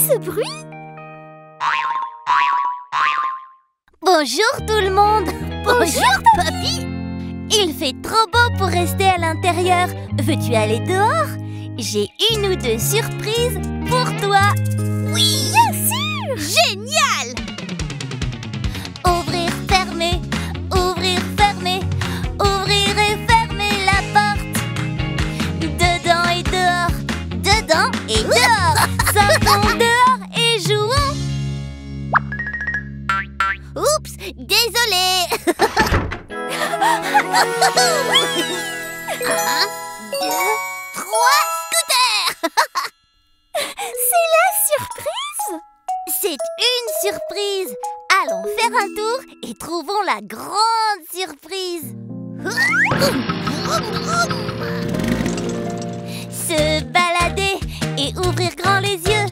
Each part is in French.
ce bruit? Bonjour tout le monde. Bonjour, Papy. Il fait trop beau pour rester à l'intérieur. Veux-tu aller dehors? J'ai une ou deux surprises pour toi. Oui, bien sûr. Génial! Ouvrir, fermer, ouvrir, fermer, ouvrir et fermer la porte. Dedans et dehors, dedans et dehors. Sortons dehors et jouons. Oups, désolé. 1, 2, 3, scooter. C'est la surprise? C'est une surprise. Allons faire un tour et trouvons la grande surprise. Se balader et ouvrir grand les yeux.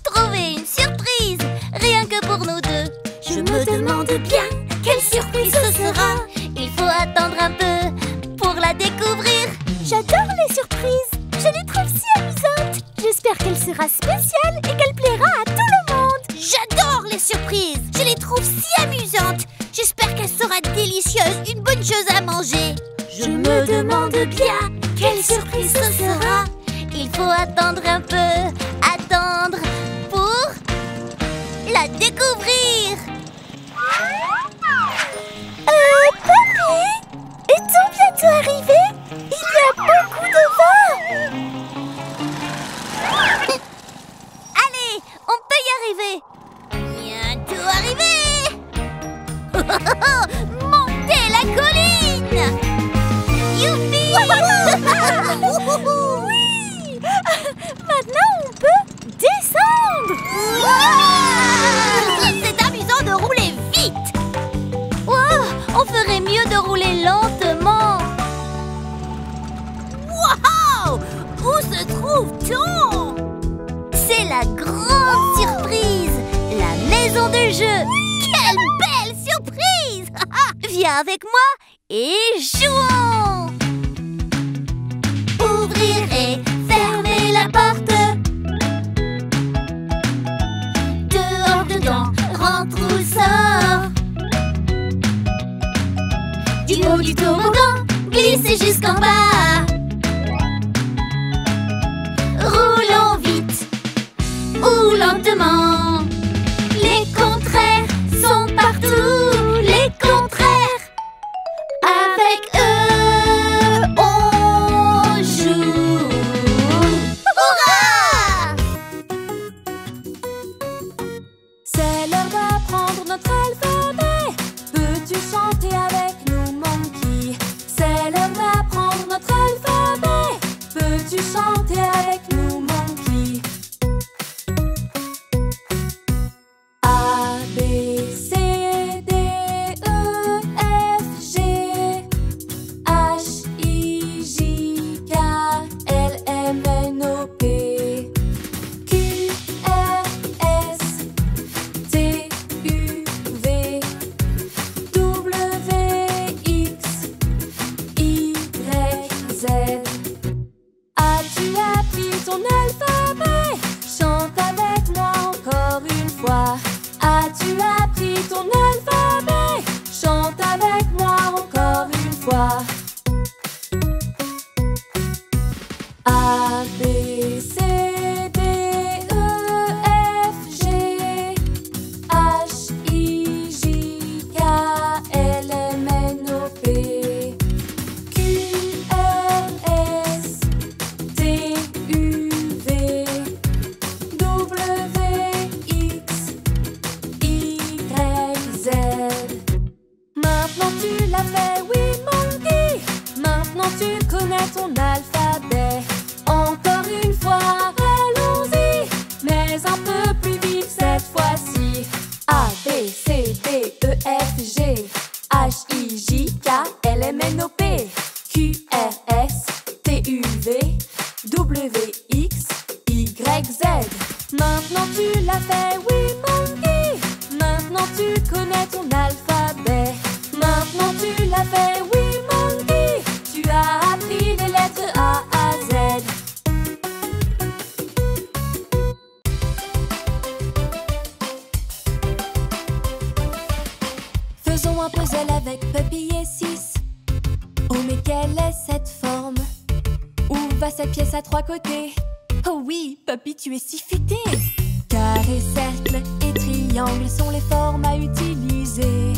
Trouver une surprise, rien que pour nous deux. Je me demande bien quelle surprise ce sera. Il faut attendre un peu pour la découvrir. J'adore les surprises. Je les trouve si amusantes. J'espère qu'elle sera spéciale et qu'elle plaira à tout le monde. J'adore les surprises. Je les trouve si amusantes. J'espère qu'elle sera délicieuse, une bonne chose à manger. Je me demande bien quelle surprise ce sera. Il faut attendre un peu, attendre pour la découvrir. Papy, est-on bientôt arrivé? Il y a beaucoup de vent. Allez, on peut y arriver. Bientôt arrivé. Montez la colline. Youpi. Oui. Maintenant, on peut descendre. C'est amusant de rouler vite. Wow, on ferait mieux de rouler lentement. Wow, où se trouve-t-on? C'est la grande surprise, la maison de jeu. Quelle belle surprise. Viens avec moi et jouons. Ouvrir et fermer la porte. Dehors, dedans, rentre ou sort. Du haut du toboggan, glissez jusqu'en bas. Roulons vite ou lentement. Les contraires sont partout. Les contraires, avec eux, on joue. Hurrah! C'est l'heure d'apprendre notre alphabet. Peux-tu chanter avec nous, Monkey? C'est l'heure d'apprendre notre alphabet. Peux-tu chanter avec nous, Monkey? A, B, C, D, E, F, G, H, I, J, K, L, M, N, O, P, Q, R, S, T, U, V, W, X, Y, Z. As-tu appris ton alphabet? Chante avec moi encore une fois. As-tu appris ton alphabet? Chante avec moi encore une fois. A, B, C, D, E, F, G, H, I, J, K, L, M, N, O, P, Q, R, S, T, U, V, W, X, Y, Z. Maintenant tu l'as fait, oui, Monkey. Maintenant tu connais ton alphabet. Encore une fois, allons-y, mais un peu plus vite cette fois-ci. A, B, C, D, E, F, G, H, I, J, K, L, M, N, O, P, Q, R, S, T, U, V, W, X, Y, Z. Maintenant tu l'as fait, oui, Monkey. Maintenant tu connais ton alphabet. Maintenant tu l'as fait, oui, Monkey. Tu as appris les lettres A à Z. Faisons un puzzle avec Puppy et 6. Oh mais quelle est cette forme? Où va cette pièce à 3 côtés? Oh oui, Puppy, tu es si futé! Carré, cercle et triangle sont les formes à utiliser.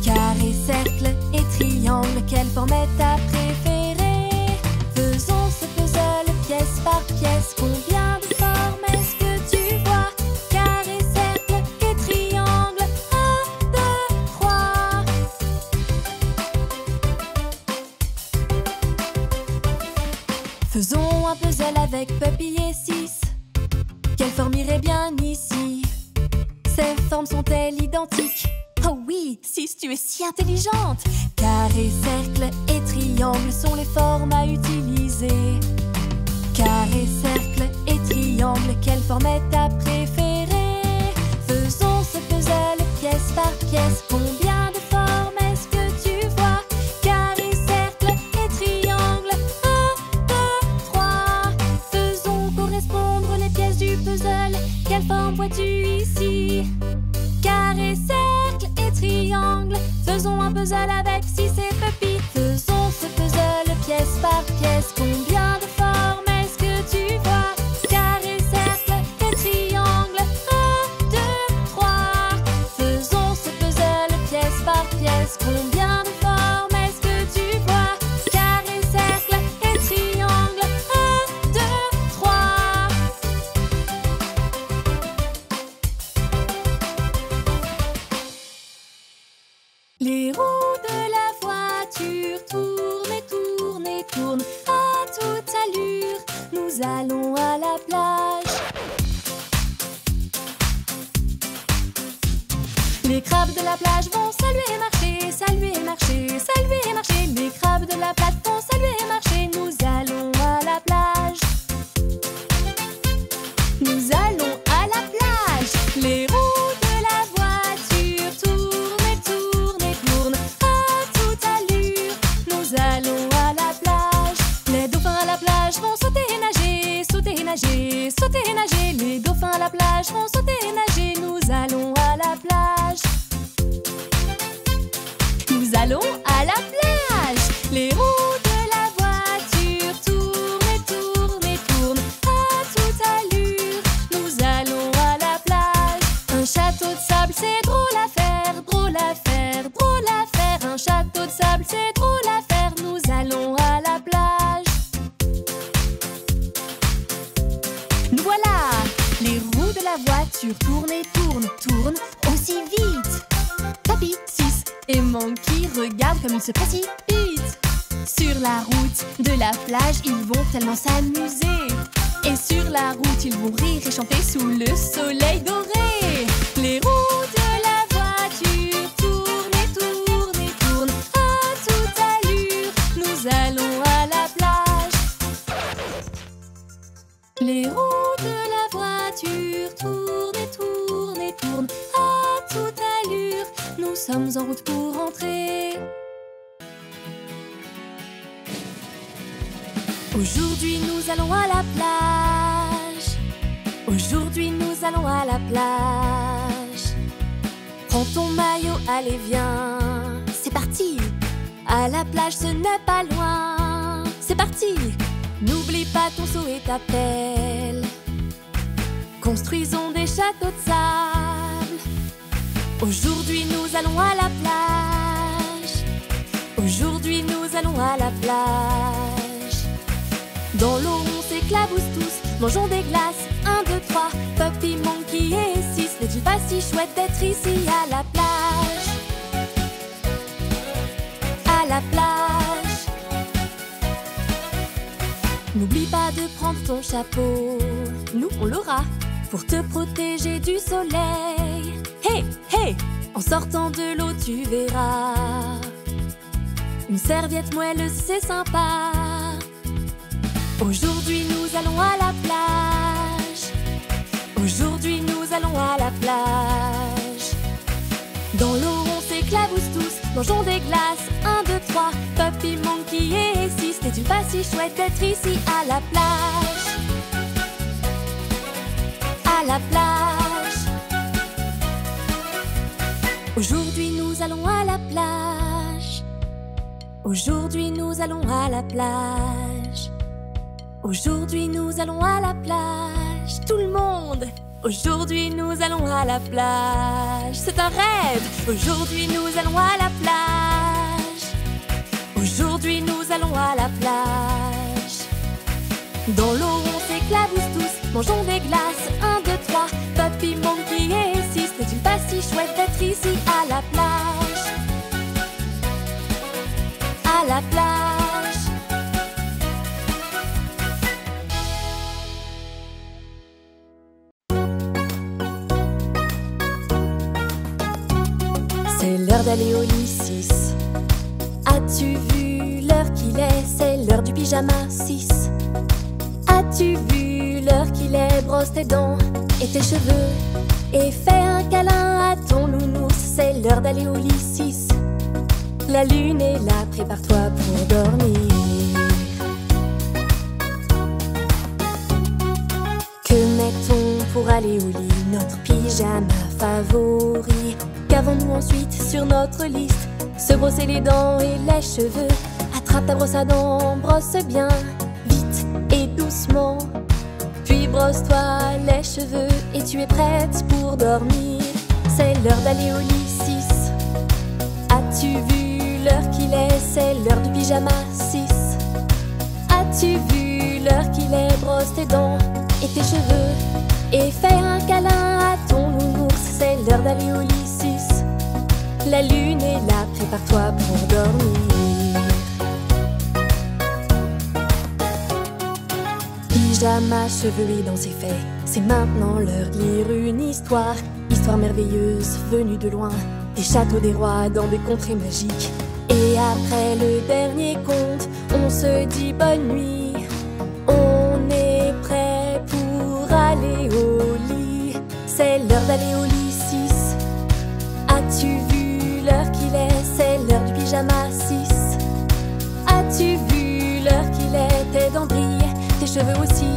Carré, cercle et triangle, quelle forme est ta préférée? Faisons ce puzzle pièce par pièce. Combien de formes est-ce que tu vois? Carré, cercle et triangle. 1, 2, 3. Faisons un puzzle avec Puppy et 6. Quelle forme irait bien ici? Ces formes sont-elles identiques? Oh oui, 6, tu es si intelligente! Carré, cercle et triangle sont les formes à utiliser. Carré, cercle et triangle, quelle forme est ta préférée? Faisons ce puzzle pièce par pièce. Combien de formes est-ce que tu vois? Carré, cercle et triangle. 1, 2, 3. Faisons correspondre les pièces du puzzle. Quelle forme vois-tu ici? Carré, cercle et triangle. Faisons un puzzle avec 6 et Puppy. Faisons ce puzzle pièce par pièce. Combien de formes est-ce que tu vois? Carré, cercle et triangle. 1, 2, 3. Faisons ce puzzle pièce par pièce. Combien de formes est-ce que tu vois? Carré, cercle et triangle. 1, 2, 3. Les roues de la voiture tournent et tournent et tournent à toute allure. Nous allons à la plage. Les crabes de la plage vont saluer et marcher, saluer et marcher, saluer et marcher. Les crabes de la plage vont saluer et marcher. Nous allons à la plage. Nous allons à la plage. Les roues de la voiture tournent et tournent et tournent à toute allure. Nous allons à la plage. Les dauphins à la plage vont sauter et nager, sauter et nager, sauter et nager. Les dauphins à la plage vont sauter et nager. Nous allons à la plage. Nous allons à la plage. Les roues de la voiture tournent et tournent et tournent à toute allure. Nous allons à la plage. Un château de sable, c'est drôle à faire, drôle à faire, drôle à faire. Un château de sable, c'est drôle à faire. Nous allons à la plage. Nous voilà. Les roues de la voiture tournent et tournent, tournent aussi vite. Puppy, 6 et Monkey regardent comme ils se précipitent. Sur la route de la plage, ils vont tellement s'amuser. Et sur la route, ils vont rire et chanter sous le soleil doré. Les roues de la voiture tournent et tournent et tournent à toute allure. Nous allons à la plage. Les roues de la voiture tournent et tournent et tournent à toute allure. Nous sommes en route pour rentrer. Aujourd'hui nous allons à la plage. Aujourd'hui nous allons à la plage. Prends ton maillot, allez viens. C'est parti. À la plage ce n'est pas loin. C'est parti. N'oublie pas ton seau et ta pelle. Construisons des châteaux de sable. Aujourd'hui nous allons à la plage. Aujourd'hui nous allons à la plage. Dans l'eau on s'éclabousse tous. Mangeons des glaces, 1, 2, 3. Puppy, Monkey et 6. N'est-il pas si chouette d'être ici à la plage? À la plage. N'oublie pas de prendre ton chapeau. Nous on l'aura pour te protéger du soleil. Hey, hey! En sortant de l'eau tu verras une serviette moelleuse, c'est sympa. Aujourd'hui nous allons à la plage. Aujourd'hui nous allons à la plage. Dans l'eau on s'éclabousse tous. Mangeons des glaces, 1, 2, 3. Puppy, Monkey et 6. N'est-il pas si chouette d'être ici à la plage? À la plage. Aujourd'hui nous allons Aujourd'hui nous allons à la plage. Aujourd'hui nous allons à la plage. Tout le monde! Aujourd'hui nous allons à la plage. C'est un rêve! Aujourd'hui nous allons à la plage. Aujourd'hui nous allons à la plage. Dans l'eau on s'éclabousse tous, mangeons des glaces. 1, 2, 3, Puppy, Monkey et 6. N'est-il pas si chouette d'être ici à la plage? À la plage. C'est l'heure d'aller au lit 6. As-tu vu l'heure qu'il est? C'est l'heure du pyjama 6. As-tu vu l'heure qu'il est? Brosse tes dents et tes cheveux et fais un câlin à ton nounours. C'est l'heure d'aller au lit 6. La lune est là, prépare-toi pour dormir. Que met-on pour aller au lit? Notre pyjama favori. Qu'avons-nous ensuite sur notre liste? Se brosser les dents et les cheveux. Attrape ta brosse à dents, brosse bien, vite et doucement. Puis brosse-toi les cheveux et tu es prête pour dormir. C'est l'heure d'aller au lit 6. As-tu vu l'heure qu'il est? C'est l'heure du pyjama 6. As-tu vu l'heure qu'il est? Brosse tes dents et tes cheveux et fais un câlin à ton nounours. C'est l'heure d'aller au lit 6. La lune est là, prépare-toi pour dormir. Pyjama, cheveux et dents, c'est fait. C'est maintenant l'heure de lire une histoire. Histoire merveilleuse, venue de loin. Des châteaux, des rois, dans des contrées magiques. Et après le dernier conte, on se dit bonne nuit. On est prêt pour aller au lit. C'est l'heure d'aller au lit 6. As-tu vu l'heure qu'il est? C'est l'heure du pyjama 6. As-tu vu l'heure qu'il est? Tes dents brillent, tes cheveux aussi.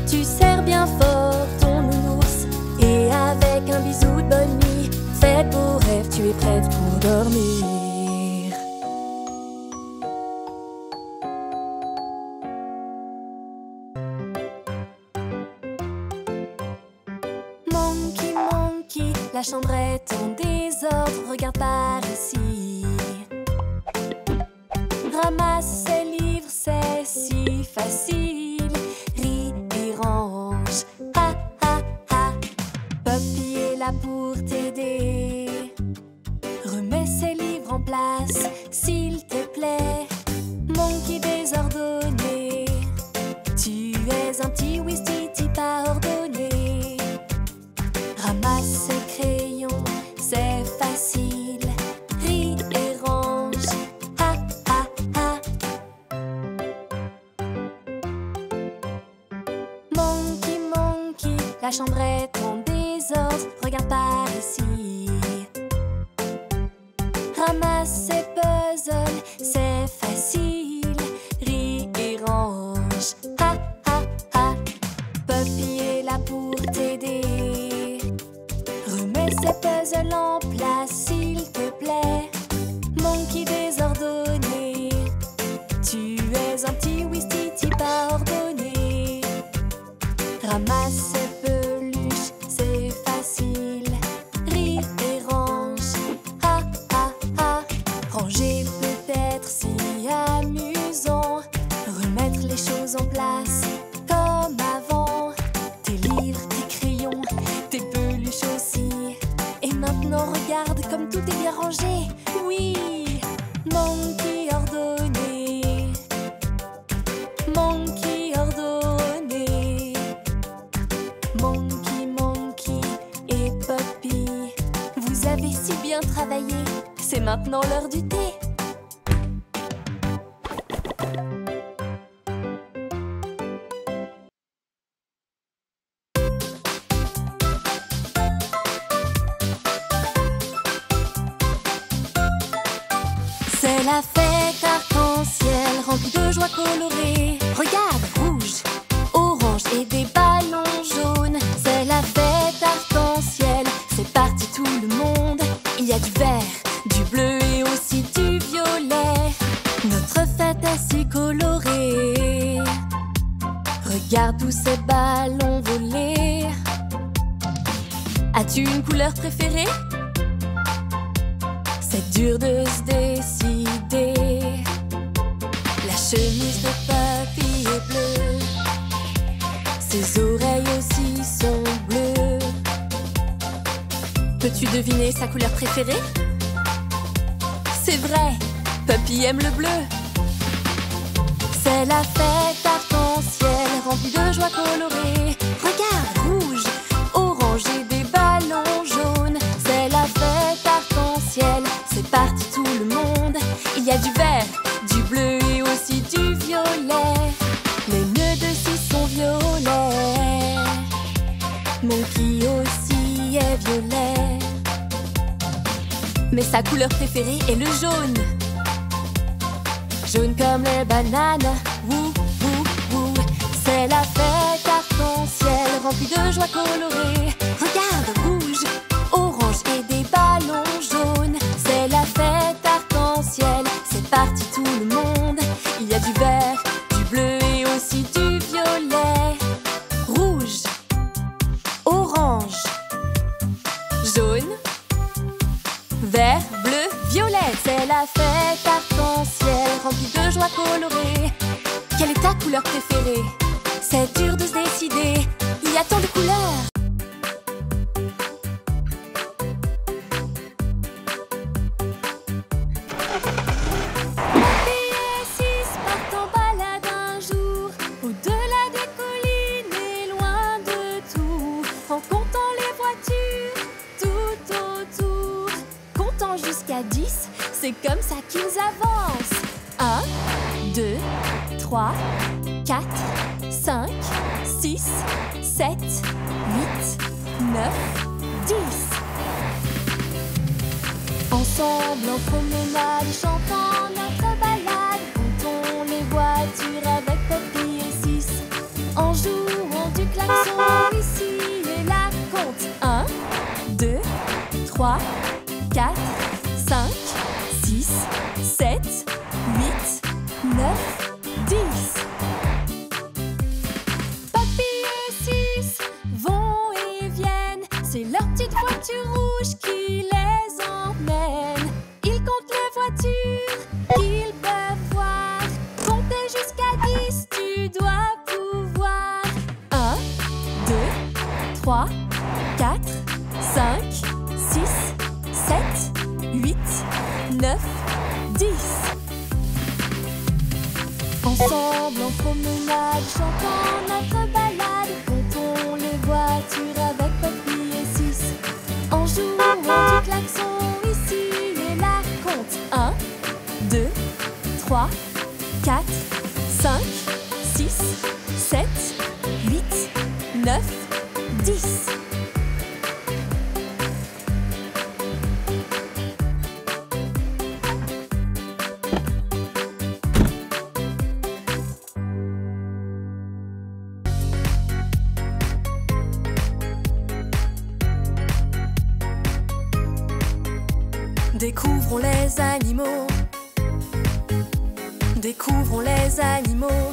Tu serres bien fort ton nounours. Et avec un bisou de bonne nuit, fais de beaux rêves, tu es prête pour dormir. Monkey, Monkey, la chambre est en désordre, regarde par ici. Ramasse ces livres, c'est si facile. Ris et range, ha ha ha. Puppy est là pour t'aider. Remets ces livres en place, s'il te plaît. Monkey désordonné, tu es un petit Ouistiti pas ordonné. Ramasse ces crayons, c'est facile. Ris et range, ha ha ha. Monkey, Monkey, la chambre est en désordre, regarde par ici. Ramasse ces puzzles, c'est facile. Ris et range, ha ha ha. Puppy est là pour t'aider. Remets ces puzzles en place, s'il te plaît. Monkey désordonné, tu es un petit Ouistiti pas ordonné. Ramasse ces peluches, c'est facile. Ris et range, ha ha ha. Ranger peut-être si amusant. Remettre les choses en place comme avant. Tes livres, tes crayons, tes peluches aussi. Et maintenant regarde comme tout est bien rangé. Oui, Monkey ordonné. Monkey ordonné. Monkey, Monkey et Puppy, vous avez si bien travaillé. C'est maintenant l'heure du thé. C'est la fête arc-en-ciel remplie de joie colorée. Regarde, rouge, orange et des ballons jaunes. C'est la fête arc-en-ciel, c'est parti tout le monde. Il y a du vert, du bleu et aussi du violet. ces ballons voler. As-tu une couleur préférée? C'est dur de se décider. La chemise de papy est bleue. Ses oreilles aussi sont bleues. Peux-tu deviner sa couleur préférée? C'est vrai, Papy aime le bleu. C'est la fête arc-en-ciel remplie de joie colorée. Regarde, rouge, orange et des ballons jaunes. C'est la fête arc-en-ciel, c'est parti tout le monde. Il y a du vert, du bleu et aussi du violet. Les nœuds de scie sont violets. Monkey aussi est violet. Mais sa couleur préférée est le jaune. Jaune comme les bananes, wouh, wouh, wouh. C'est la fête arc-en-ciel remplie de joie colorée. Regarde, rouge, orange et des ballons jaunes. C'est la fête arc-en-ciel, c'est parti tout le monde. Il y a du vert, du bleu et aussi du violet. Rouge, orange, jaune, vert, bleu, violet. C'est la fête arc-en-ciel remplie de joie colorée. Quelle est ta couleur préférée? C'est dur de se décider. Il y a tant de couleurs. Papy et 6 partent en balade un jour, au-delà des collines et loin de tout, en comptant les voitures tout autour. Comptant jusqu'à 10, c'est comme ça qu'ils avancent. 1, 2, 3, 4, 5, 6, 7, 8, 9, 10. Ensemble en promenade, chantant notre balade, comptons les voitures avec Papy et 6. En jouant du klaxon ici et là, compte 1, 2, 3, 4, 5, 6, 7, 8, 9, 10. Papy et 6 vont et viennent. C'est leur petite voiture rouge qui les emmène. Ils comptent les voitures qu'ils peuvent voir. Compter jusqu'à 10, tu dois pouvoir. 1, 2, 3, 4, 5, 6, 7, 8, 9, 10. Ensemble en promenade, chantant notre balade, comptons les voitures avec Papy et 6. En jouant du klaxon ici et là, compte 1, 2, 3, 4, 5, 6, 7, 8, 9, 10. Découvrons les animaux. Découvrons les animaux.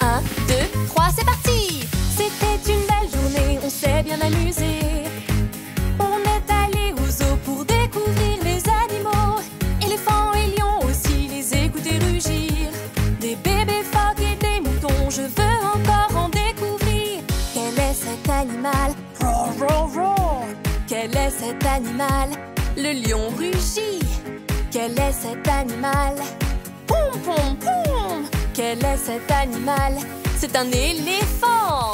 1, 2, 3, c'est parti! C'était une belle journée, on s'est bien amusé. On est allé au zoo pour découvrir les animaux. Éléphants et lions aussi, les écouter rugir. Des bébés phoques et des moutons, je veux encore en découvrir. Quel est cet animal? Roar, roar, roar. Quel est cet animal? Le lion rugit. Quel est cet animal? Pom, pom, pom. Quel est cet animal? C'est un éléphant.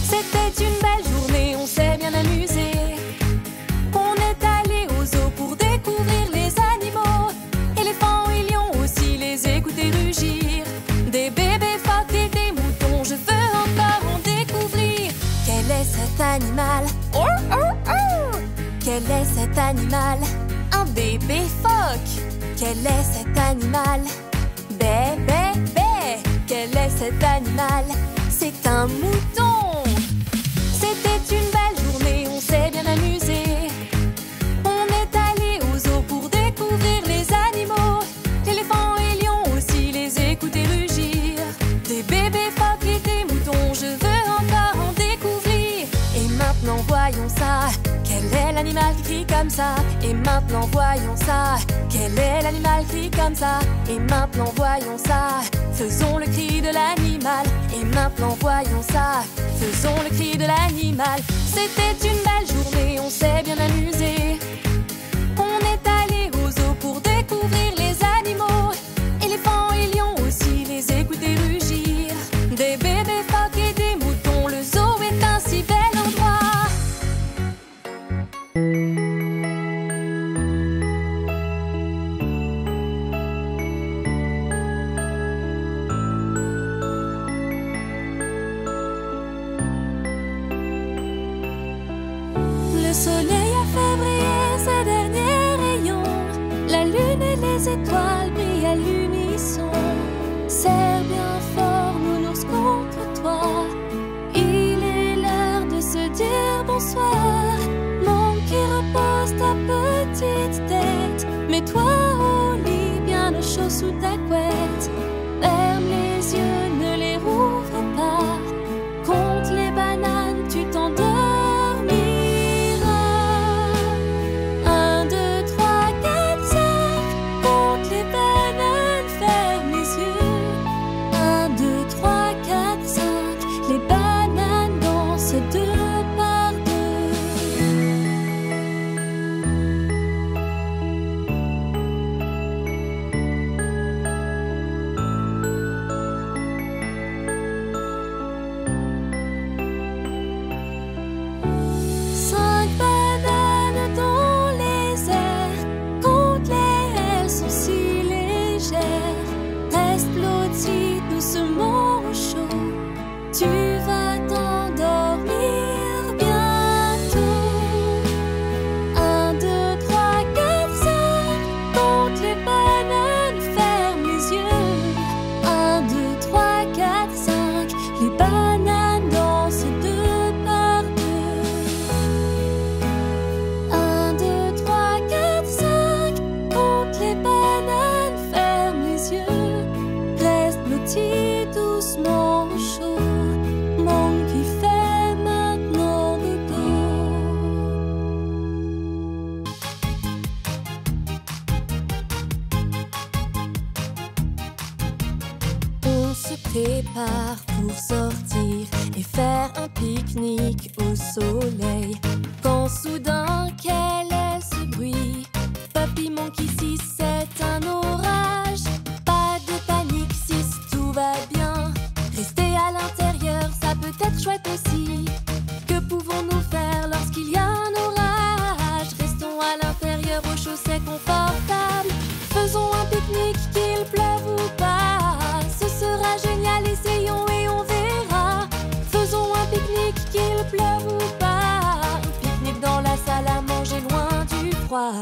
C'était une belle journée, on s'est bien amusé. On est allé au zoo pour découvrir les animaux. Éléphants et lions aussi, les écouter rugir. Des bébés phoques et des moutons, je veux encore en découvrir. Quel est cet animal? Oh, oh, oh. Quel est cet animal? Un bébé phoque. Quel est cet animal? Bé, bé, bé. Quel est cet animal? C'est un mouton. C'était une belle journée, on s'est bien amusé. On est allé au zoo pour découvrir les animaux. Éléphants et lions aussi, les écouter rugir. Des bébés phoques et des moutons, je veux en l'animal qui crie comme ça? Et maintenant voyons ça. Quel est l'animal qui crie comme ça? Et maintenant voyons ça. Faisons le cri de l'animal. Et maintenant voyons ça. Faisons le cri de l'animal. C'était une belle journée, on s'est bien amusé. On est allé au zoo pour découvrir les animaux. Éléphants et lions aussi, les écouter rugir. Des bébés phoques et des moutons, le zoo est un si bel endroit. Le soleil a fait briller ses derniers rayons. La lune et les étoiles brillent à l'unisson. Serre bien fort, nounours, contre toi. Il est l'heure de se dire bonsoir. Mon qui repose ta petite tête. Mets-toi au lit, bien au chaud sous ta couette. Ferme les yeux, ne les rouvre pas. Compte les bananes, tu t'endormiras. 1, 2, 3, 4, 5. Compte les bananes, ferme les yeux. 1, 2, 3, 4, 5. Les bananes dansent deux par deux. Cinq bananes dans les airs. Compte-les, elles sont si légères. Reste blotti doucement au chaud. Tu vas t'endormir bientôt. 1, 2, 3, 4, 5. Compte les bananes, ferme les yeux. 1, 2, 3, 4, 5. Les bananes dansent deux par deux. 1, 2, 3, 4, 5. Compte les bananes, ferme les yeux. Reste blotti doucement au chaud. Mon qui fait maintenant dodo. On se prépare pour sortir et faire un pique-nique au soleil. Quand soudain, quel est ce bruit? Papy Monkey, si c'est un orage. Pas de panique, si tout va bien. Rester à l'intérieur, ça peut être chouette aussi. Que pouvons-nous faire lorsqu'il y a un orage? Restons à l'intérieur, au chaud, c'est confortable. Faisons un pique-nique, qu'il pleuve ou pas. Ce sera génial, essayons et on verra. Faisons un pique-nique, qu'il pleuve ou pas. Un pique-nique dans la salle à manger, loin du froid.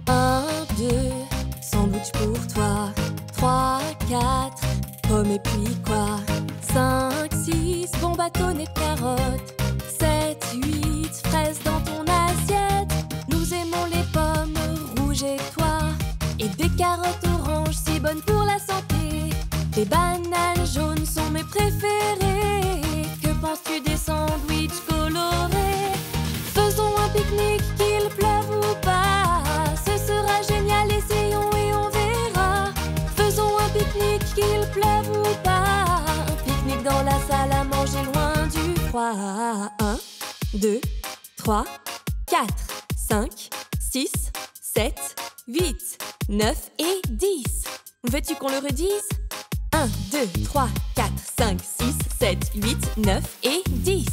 1, 2, sandwich pour toi. 3, 4, pommes et puis quoi? 5, 6, bon bâtonnet de carottes. 7, 8, fraises dans ton assiette. Nous aimons les pommes rouges et toi. Et des carottes oranges si bonnes pour la santé. Les bananes jaunes sont mes préférées. Que penses-tu des sandwichs colorés? Faisons un pique-nique, qu'il pleuve ou pas. Ce sera génial, essayons et on verra. Faisons un pique-nique, qu'il pleuve ou pas. Un pique-nique dans la salle à manger, loin du froid. 1, 2, 3, 4, 5, 6, 7, 8, 9 et 10. Veux-tu qu'on le redise? 1, 2, 3, 4, 5, 6, 7, 8, 9 et 10.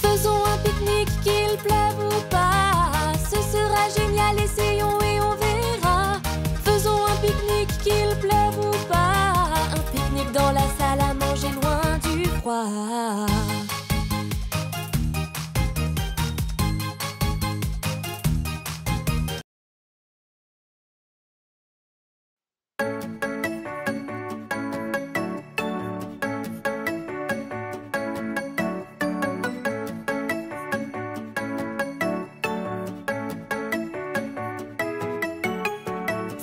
Faisons un pique-nique, qu'il pleuve ou pas. Ce sera génial, essayons et on verra. Faisons un pique-nique, qu'il pleuve ou pas. Un pique-nique dans la salle à manger, loin du froid.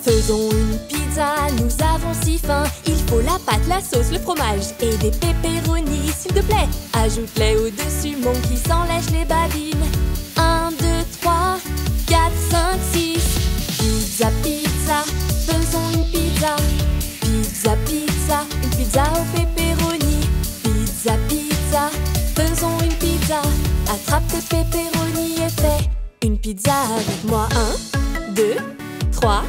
Faisons une pizza pizza, nous avons si faim. Il faut la pâte, la sauce, le fromage et des pepperonis, s'il te plaît. Ajoute-les au-dessus, Monkey sans lèche les babines. 1, 2, 3, 4, 5, 6. Pizza, pizza, faisons une pizza. Pizza, pizza, une pizza au pepperoni. Pizza, pizza, faisons une pizza. Attrape tes pepperonis et fais une pizza avec moi. 1, 2, 3,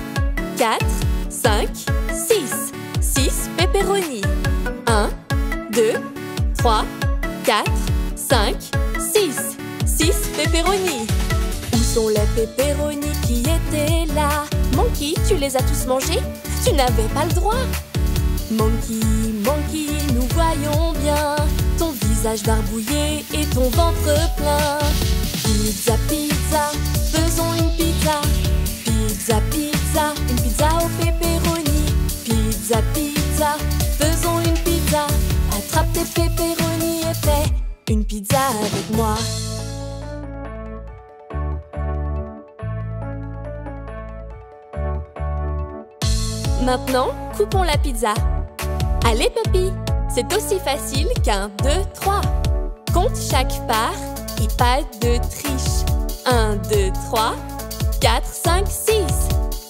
4, 5, 6. 6 pepperoni. 1, 2, 3, 4, 5, 6. 6 pepperoni. Où sont les pepperonis qui étaient là? Monkey, tu les as tous mangés? Tu n'avais pas le droit. Monkey, Monkey, nous voyons bien ton visage barbouillé et ton ventre plein. Pizza, pizza, faisons une pizza. Pizza, pizza, une pizza au pepperoni. Pizza, pizza, faisons une pizza. Attrape tes pepperonis et fais une pizza avec moi. Maintenant, coupons la pizza. Allez, Puppy, c'est aussi facile qu'un 2, 3. Compte chaque part et pas de triche. 1, 2, 3, 4, 5, 6.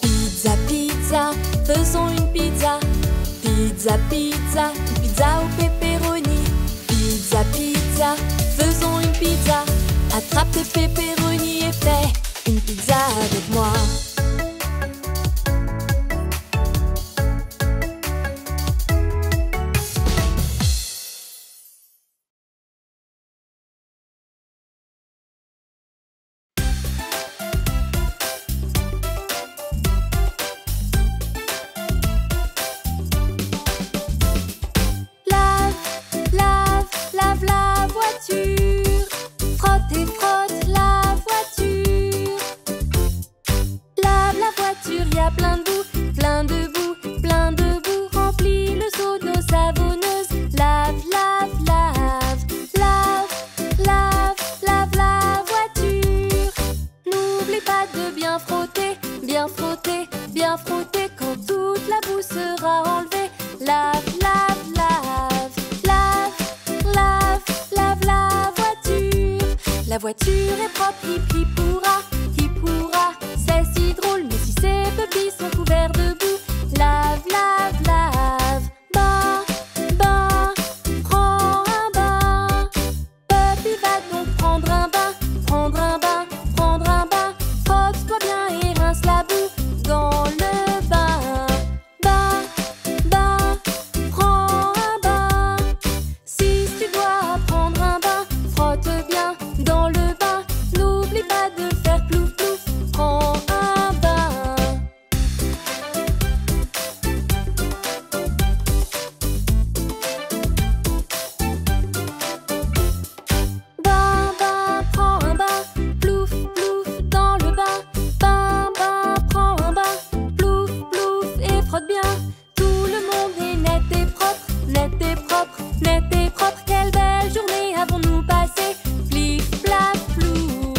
Pizza, pizza, faisons une pizza. Pizza, pizza, une pizza au pepperoni. Pizza, pizza, faisons une pizza. Attrape tes pepperonis et fais une pizza avec moi. Frotte et frotte la voiture. Lave la voiture, y a plein de boue, plein de boue, plein de boue. Remplis le seau d'eau savonneuse. Lave, lave, lave, lave, lave, lave la voiture. N'oublie pas de bien frotter, bien frotter, bien frotter. Quand toute la boue sera enlevée, lave, lave, lave, lave, lave, lave la voiture. La voiture est propre, hip hip hurrah, hip hurrah. C'est si drôle, mais si ces pupilles sont couverts de boue, lave, lave, lave. Bain, bain, prends un bain. Puppy va donc prendre un bain, prendre un bain, prendre un bain. Frotte-toi bien et rince la boue dans le bain. Bain, bain, prends un bain. Si tu dois prendre un bain, frotte bien dans le bain. N'oublie pas de faire plouf plouf, prends un bain. Bain, bain, prends un bain, plouf plouf dans le bain. Bain, bain, prends un bain, plouf plouf et frotte bien. Tout le monde est net et propre, net et propre, net et propre. Quelle belle journée avons-nous passé, flif, flap, plouf.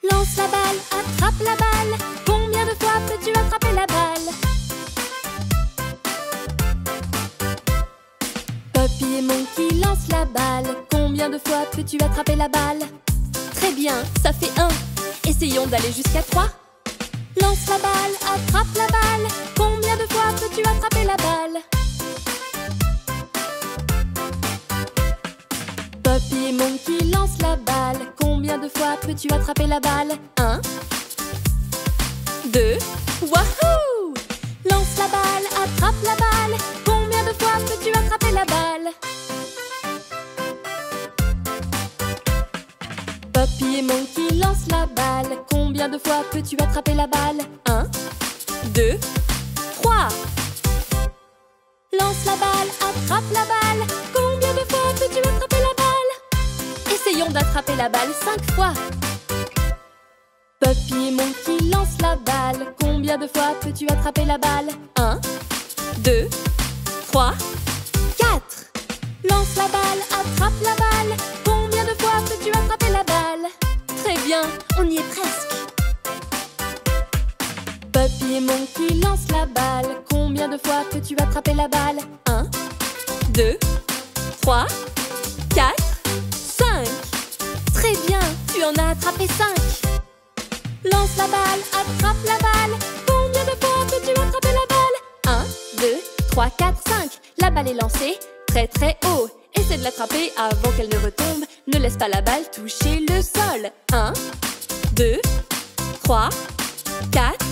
Lance la balle, attrape la balle. Combien de fois peux-tu attraper la balle? Puppy et Monkey lancent la balle. Combien de fois peux-tu attraper la balle? Très bien, ça fait 1. Essayons d'aller jusqu'à 3. Lance la balle, attrape la balle. Combien de fois peux-tu attraper la balle? Puppy et Monkey lancent la balle. Combien de fois peux-tu attraper la balle? 1, 2, wahoo! Lance la balle, attrape la balle. Combien de fois peux-tu attraper la balle? Puppy et Monkey lancent la balle. Combien de fois peux-tu attraper la balle? 1, 2, 3. Lance la balle, attrape la balle. Combien de fois peux-tu attraper la balle? Essayons d'attraper la balle 5 fois. Puppy et Monkey lancent la balle. Combien de fois peux-tu attraper la balle? 1, 2, 3, 4. Lance la balle, attrape la balle. Combien de fois peux-tu attraper la balle? Très bien, on y est presque. Puppy et Monkey lancent la balle. Combien de fois peux-tu attraper la balle? 1, 2, 3, 4, 5. Très bien, tu en as attrapé 5. Lance la balle, attrape la balle. Combien de fois peux-tu attraper la balle? 1, 2, 3, 4, 5. La balle est lancée très très haut. Essaie de l'attraper avant qu'elle ne retombe. Ne laisse pas la balle toucher le sol. 1, 2, 3, 4,